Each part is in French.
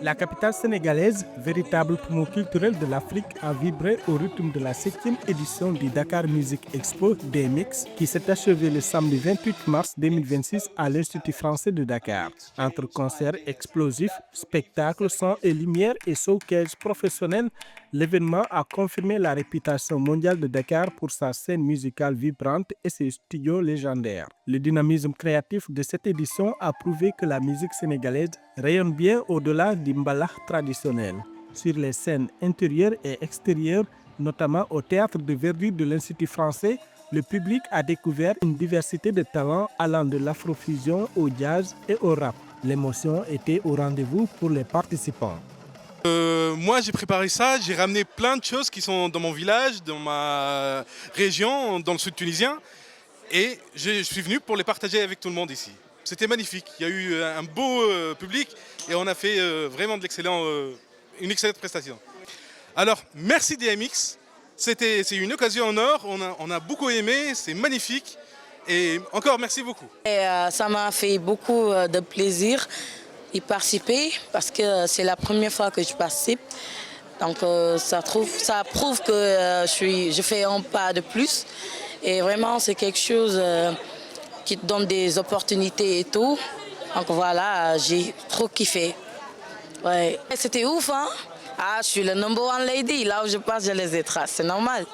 La capitale sénégalaise, véritable poumon culturel de l'Afrique, a vibré au rythme de la 7e édition du Dakar Music Expo DMX qui s'est achevée le samedi 28 mars 2026 à l'Institut français de Dakar. Entre concerts explosifs, spectacles, sons et lumière et showcase professionnels, l'événement a confirmé la réputation mondiale de Dakar pour sa scène musicale vibrante et ses studios légendaires. Le dynamisme créatif de cette édition a prouvé que la musique sénégalaise rayonne bien au-delà du mbalax traditionnel. Sur les scènes intérieures et extérieures, notamment au théâtre de verdure de l'Institut français, le public a découvert une diversité de talents allant de l'afrofusion au jazz et au rap. L'émotion était au rendez-vous pour les participants. Moi, j'ai préparé ça, j'ai ramené plein de choses qui sont dans mon village, dans ma région, dans le sud tunisien. Et je suis venu pour les partager avec tout le monde ici. C'était magnifique, il y a eu un beau public et on a fait vraiment une excellente prestation. Alors, merci DMX, c'est une occasion en or, on a beaucoup aimé, c'est magnifique. Et encore, merci beaucoup. Ça m'a fait beaucoup de plaisir y participer parce que c'est la première fois que je participe. Donc ça prouve que je fais un pas de plus. Et vraiment, c'est quelque chose qui te donne des opportunités et tout. Donc voilà, j'ai trop kiffé. Ouais. C'était ouf, hein? Ah, je suis le number one lady. Là où je passe, je les trace. C'est normal.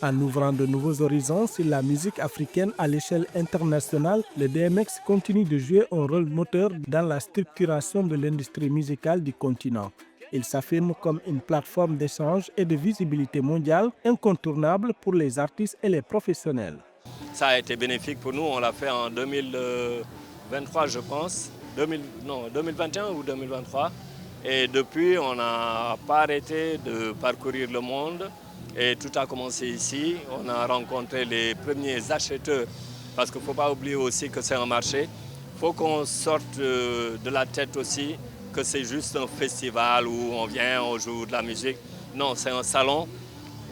En ouvrant de nouveaux horizons sur la musique africaine à l'échelle internationale, le DMX continue de jouer un rôle moteur dans la structuration de l'industrie musicale du continent. Il s'affirme comme une plateforme d'échange et de visibilité mondiale incontournable pour les artistes et les professionnels. Ça a été bénéfique pour nous, on l'a fait en 2023 je pense, 2021 ou 2023. Et depuis, on n'a pas arrêté de parcourir le monde. Et tout a commencé ici. On a rencontré les premiers acheteurs. Parce qu'il ne faut pas oublier aussi que c'est un marché. Il faut qu'on sorte de la tête aussi que c'est juste un festival où on vient, on joue de la musique. Non, c'est un salon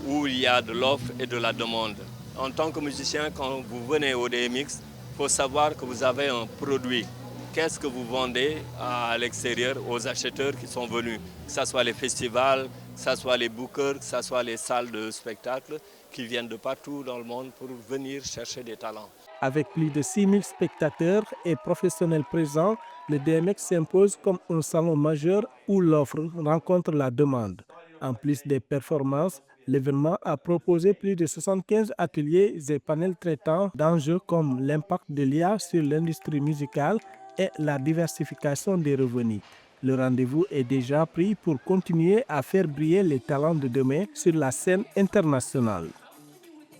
où il y a de l'offre et de la demande. En tant que musicien, quand vous venez au DMX, il faut savoir que vous avez un produit. Qu'est-ce que vous vendez à l'extérieur aux acheteurs qui sont venus, que ce soit les festivals, que ce soit les bookers, que ce soit les salles de spectacle qui viennent de partout dans le monde pour venir chercher des talents. Avec plus de 6000 spectateurs et professionnels présents, le DMX s'impose comme un salon majeur où l'offre rencontre la demande. En plus des performances, l'événement a proposé plus de 75 ateliers et panels traitant d'enjeux comme l'impact de l'IA sur l'industrie musicale et la diversification des revenus. Le rendez-vous est déjà pris pour continuer à faire briller les talents de demain sur la scène internationale.